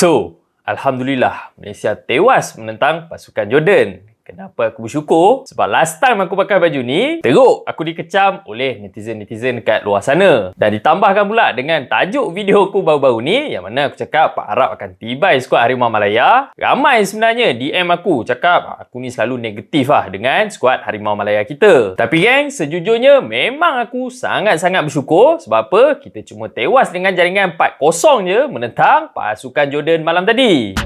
So, Alhamdulillah, Malaysia tewas menentang pasukan Jordan. Kenapa aku bersyukur? Sebab last time aku pakai baju ni, teruk aku dikecam oleh netizen-netizen dekat luar sana. Dan ditambahkan pula dengan tajuk video aku baru-baru ni, yang mana aku cakap Pak Arab akan tibai skuad Harimau Malaya. Ramai sebenarnya DM aku cakap aku ni selalu negatif dengan skuad Harimau Malaya kita. Tapi geng, sejujurnya memang aku sangat-sangat bersyukur. Sebab apa? Kita cuma tewas dengan jaringan 4-0 je menentang pasukan Jordan malam tadi.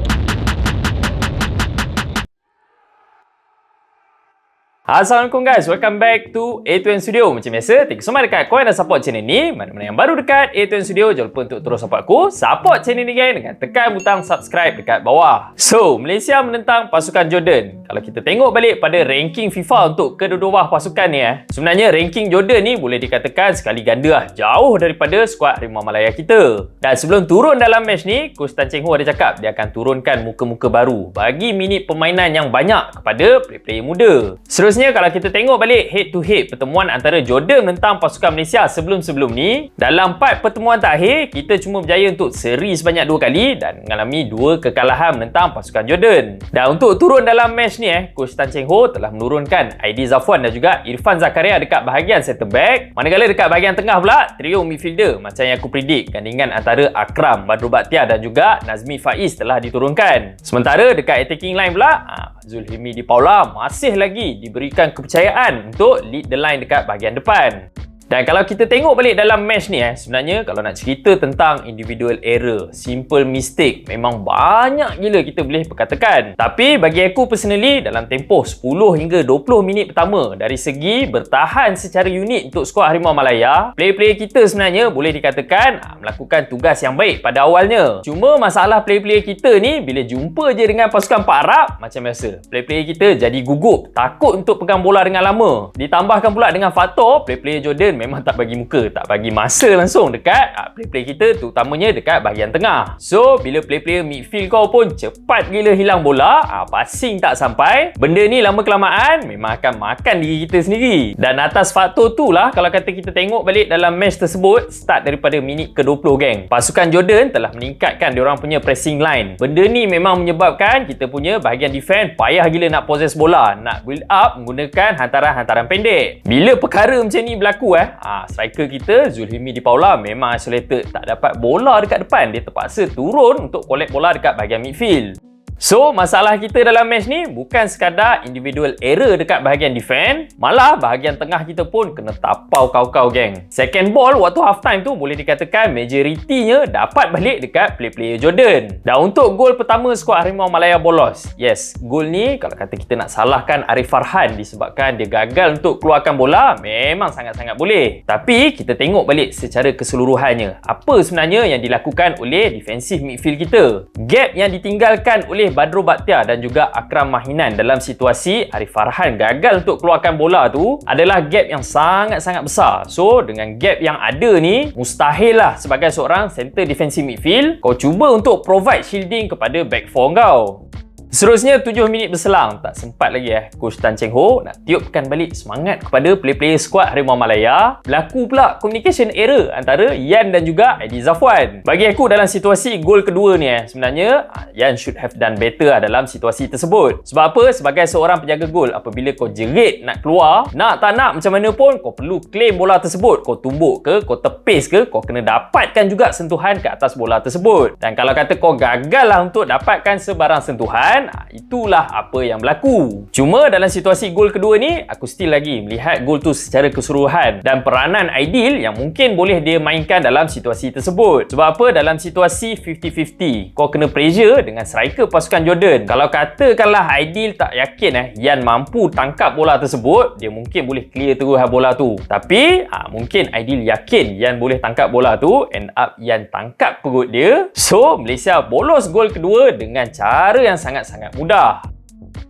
Assalamualaikum guys, welcome back to A2N Studio. Macam biasa, thank you so much dekat korang dah support channel ni. Mana-mana yang baru dekat A2N Studio, jangan lupa untuk terus support aku. Support channel ni guys dengan tekan butang subscribe dekat bawah. So, Malaysia menentang pasukan Jordan. Kalau kita tengok balik pada ranking FIFA untuk kedua-dua pasukan ni sebenarnya ranking Jordan ni boleh dikatakan sekali ganda jauh daripada skuad Harimau Malaya kita. Dan sebelum turun dalam match ni, Coach Tan Cheng Ho ada cakap dia akan turunkan muka-muka baru bagi minit permainan yang banyak kepada player-player muda. Seterusnya, kalau kita tengok balik head to head pertemuan antara Jordan menentang pasukan Malaysia sebelum-sebelum ni, dalam 4 pertemuan terakhir, kita cuma berjaya untuk seri sebanyak 2 kali dan mengalami 2 kekalahan menentang pasukan Jordan. Dan untuk turun dalam match ni, Coach Tan Cheng Ho telah menurunkan Aidi Zafwan dan juga Irfan Zakaria dekat bahagian center back. Manakala dekat bahagian tengah pula, trio midfielder macam yang aku predict, gandingan antara Akram, Badrul Bakhtiar dan juga Nazmi Faiz telah diturunkan. Sementara dekat attacking line pula, Zulhimi Di Paula masih lagi diberikan kepercayaan untuk lead the line dekat bahagian depan. Dan kalau kita tengok balik dalam match ni sebenarnya kalau nak cerita tentang individual error, simple mistake, memang banyak gila kita boleh perkatakan. Tapi bagi aku personally, dalam tempoh 10 hingga 20 minit pertama, dari segi bertahan secara unik untuk skuad Harimau Malaya, player-player kita sebenarnya boleh dikatakan melakukan tugas yang baik pada awalnya. Cuma masalah player-player kita ni, bila jumpa je dengan pasukan Pak Arab, macam biasa, player-player kita jadi gugup, takut untuk pegang bola dengan lama. Ditambahkan pula dengan faktor player-player Jordan memang tak bagi muka, tak bagi masa langsung dekat player-player kita, terutamanya dekat bahagian tengah. So, bila player-player midfield kau pun cepat gila hilang bola, passing tak sampai, benda ni lama kelamaan memang akan makan diri kita sendiri. Dan atas faktor tu lah, kalau kata kita tengok balik dalam match tersebut, start daripada minit ke-20 geng, pasukan Jordan telah meningkatkan diorang punya pressing line. Benda ni memang menyebabkan kita punya bahagian defense payah gila nak possess bola, nak build up menggunakan hantaran-hantaran pendek. Bila perkara macam ni berlaku striker kita Zulhimi Di Paula memang isolated, tak dapat bola dekat depan, dia terpaksa turun untuk collect bola dekat bahagian midfield. So, masalah kita dalam match ni bukan sekadar individual error dekat bahagian defense, malah bahagian tengah kita pun kena tapau kau-kau geng. Second ball waktu half time tu boleh dikatakan majoritinya dapat balik dekat player-player Jordan. Dan untuk gol pertama skuad Harimau Malaya bolos, yes, gol ni kalau kata kita nak salahkan Arif Farhan disebabkan dia gagal untuk keluarkan bola, memang sangat-sangat boleh. Tapi kita tengok balik secara keseluruhannya, apa sebenarnya yang dilakukan oleh defensive midfield kita. Gap yang ditinggalkan oleh Badrul Bakhtiar dan juga Akram Mahinan dalam situasi Arif Farhan gagal untuk keluarkan bola tu adalah gap yang sangat-sangat besar. So, dengan gap yang ada ni, mustahil lah sebagai seorang center defensive midfield kau cuba untuk provide shielding kepada back four kau. Seterusnya, 7 minit berselang, tak sempat lagi Coach Tan Cheng Ho nak tiupkan balik semangat kepada player-player skuad Harimau Malaya. Berlaku pula communication error antara Yan dan juga Aidi Zafwan. Bagi aku dalam situasi gol kedua ni sebenarnya Yan should have done better dalam situasi tersebut. Sebab apa? Sebagai seorang penjaga gol, apabila kau jerit nak keluar, nak tak nak macam mana pun kau perlu claim bola tersebut. Kau tumbuk ke, kau tepis ke, kau kena dapatkan juga sentuhan ke atas bola tersebut. Dan kalau kata kau gagal lah untuk dapatkan sebarang sentuhan, itulah apa yang berlaku. Cuma dalam situasi gol kedua ni, aku still lagi melihat gol tu secara keseluruhan dan peranan Aidil yang mungkin boleh dia mainkan dalam situasi tersebut. Sebab apa? Dalam situasi 50-50, kau kena pressure dengan striker pasukan Jordan. Kalau katakanlah Aidil tak yakin Yan mampu tangkap bola tersebut, dia mungkin boleh clear terus bola tu. Tapi mungkin Aidil yakin Yan boleh tangkap bola tu, end up Yan tangkap perut dia. So, Malaysia bolos gol kedua dengan cara yang sangat mudah.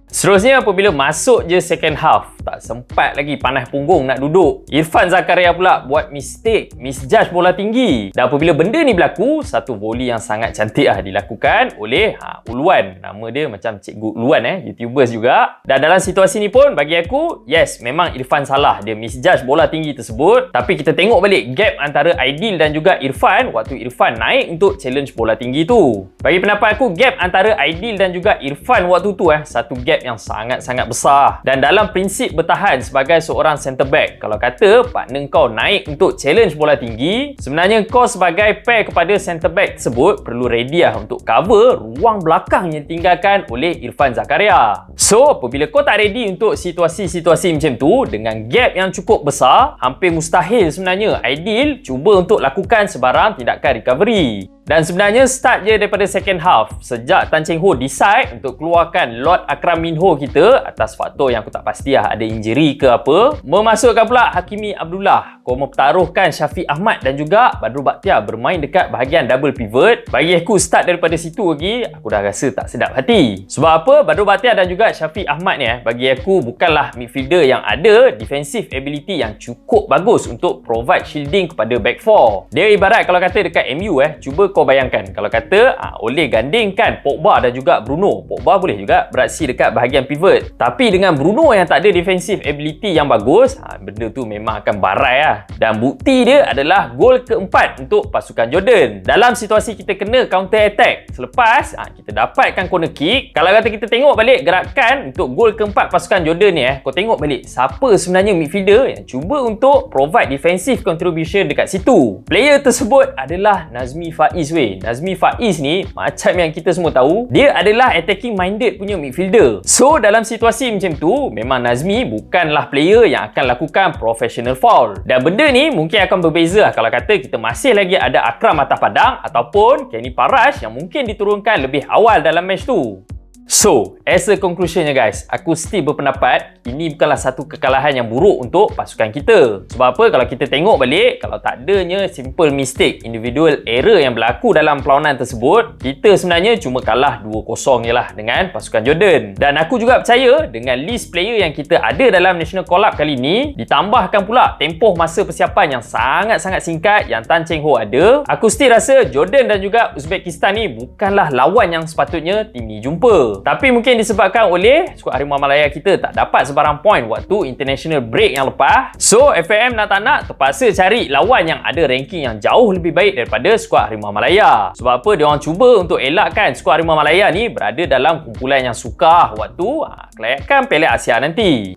Seterusnya, apabila masuk je second half, tak sempat lagi panas punggung nak duduk. Irfan Zakaria pula buat mistake, misjudge bola tinggi. Dan apabila benda ni berlaku, satu volley yang sangat cantik dilakukan oleh Uluan. Nama dia macam Cikgu Uluan YouTubers juga. Dan dalam situasi ni pun bagi aku, yes, memang Irfan salah. Dia misjudge bola tinggi tersebut. Tapi kita tengok balik gap antara Aidil dan juga Irfan waktu Irfan naik untuk challenge bola tinggi tu. Bagi pendapat aku, gap antara Aidil dan juga Irfan waktu tu satu gap yang sangat-sangat besar. Dan dalam prinsip bertahan sebagai seorang centre back, kalau kata partner kau naik untuk challenge bola tinggi, sebenarnya kau sebagai pair kepada centre back tersebut perlu ready untuk cover ruang belakang yang ditinggalkan oleh Irfan Zakaria. So, apabila kau tak ready untuk situasi-situasi macam tu dengan gap yang cukup besar, hampir mustahil sebenarnya Aidil cuba untuk lakukan sebarang tindakan recovery. Dan sebenarnya start je daripada second half. Sejak Tan Cheng Ho decide untuk keluarkan Lord Akram Minho kita atas faktor yang aku tak pasti ada injury ke apa, memasukkan pula Hakimi Abdullah, kau mempertaruhkan Syafiq Ahmad dan juga Badrul Baqtiar bermain dekat bahagian double pivot. Bagi aku start daripada situ lagi, aku dah rasa tak sedap hati. Sebab apa? Badrul Baqtiar dan juga Syafiq Ahmad ni bagi aku bukanlah midfielder yang ada defensive ability yang cukup bagus untuk provide shielding kepada back four. Dia ibarat kalau kata dekat MU cuba kau bayangkan kalau kata Ole gandingkan Pogba dan juga Bruno. Pogba boleh juga beraksi dekat bahagian pivot. Tapi dengan Bruno yang tak ada defensive ability yang bagus, benda tu memang akan barai Dan bukti dia adalah gol keempat untuk pasukan Jordan. Dalam situasi kita kena counter attack, selepas kita dapatkan corner kick, kalau kata kita tengok balik gerakan untuk gol keempat pasukan Jordan ni kau tengok balik siapa sebenarnya midfielder yang cuba untuk provide defensive contribution dekat situ. Player tersebut adalah Nazmi Faiz. Nazmi Faiz ni macam yang kita semua tahu, dia adalah attacking minded punya midfielder. So dalam situasi macam tu, memang Nazmi bukanlah player yang akan lakukan professional foul. Dan benda ni mungkin akan berbeza kalau kata kita masih lagi ada Akram atas padang ataupun Kenny Parash yang mungkin diturunkan lebih awal dalam match tu. So, as a conclusionnya guys, aku still berpendapat ini bukanlah satu kekalahan yang buruk untuk pasukan kita. Sebab apa? Kalau kita tengok balik, kalau tak adanya simple mistake, individual error yang berlaku dalam perlawanan tersebut, kita sebenarnya cuma kalah 2-0 je lah dengan pasukan Jordan. Dan aku juga percaya dengan list player yang kita ada dalam National Call-Up kali ni, ditambahkan pula tempoh masa persiapan yang sangat-sangat singkat yang Tan Cheng Ho ada, aku still rasa Jordan dan juga Uzbekistan ni bukanlah lawan yang sepatutnya tim ni jumpa. Tapi mungkin disebabkan oleh skuad Harimau Malaya kita tak dapat sebarang point waktu international break yang lepas. So FAM nak tak nak terpaksa cari lawan yang ada ranking yang jauh lebih baik daripada skuad Harimau Malaya. Sebab apa? Dia orang cuba untuk elakkan skuad Harimau Malaya ni berada dalam kumpulan yang sukar waktu kelayakan Piala Asia nanti.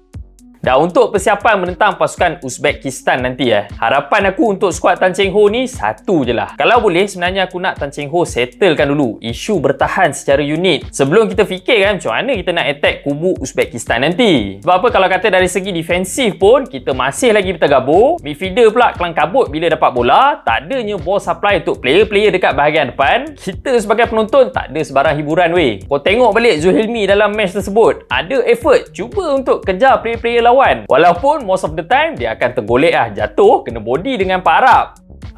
Dan untuk persiapan menentang pasukan Uzbekistan nanti harapan aku untuk skuad Tan Cheng Ho ni satu je lah. Kalau boleh sebenarnya aku nak Tan Cheng Ho settlekan dulu isu bertahan secara unit sebelum kita fikirkan macam mana kita nak attack kubu Uzbekistan nanti. Sebab apa? Kalau kata dari segi defensif pun kita masih lagi bertergabur. Midfielder pula kelang kabut bila dapat bola, tak adanya ball supply untuk player-player dekat bahagian depan. Kita sebagai penonton tak ada sebarang hiburan weh. Kau tengok balik Zulhilmi dalam match tersebut, ada effort cuba untuk kejar player-player lawan. Walaupun most of the time dia akan tergolek jatuh kena body dengan Pak Arab.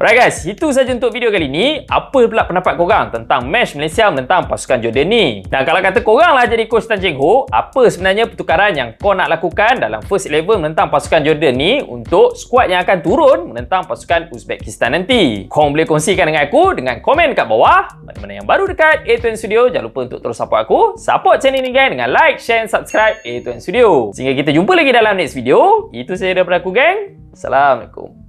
Alright guys, itu saja untuk video kali ni. Apa pula pendapat korang tentang match Malaysia menentang pasukan Jordan ni? Dan kalau kata korang lah jadi coach Tan Cheng Ho, apa sebenarnya pertukaran yang kau nak lakukan dalam first 11 menentang pasukan Jordan ni untuk skuad yang akan turun menentang pasukan Uzbekistan nanti? Korang boleh kongsikan dengan aku dengan komen dekat bawah. Mana-mana yang baru dekat A2N Studio, jangan lupa untuk terus support aku. Support channel ni gang dengan like, share and subscribe A2N Studio. Sehingga kita jumpa lagi dalam next video. Itu saja daripada aku gang. Assalamualaikum.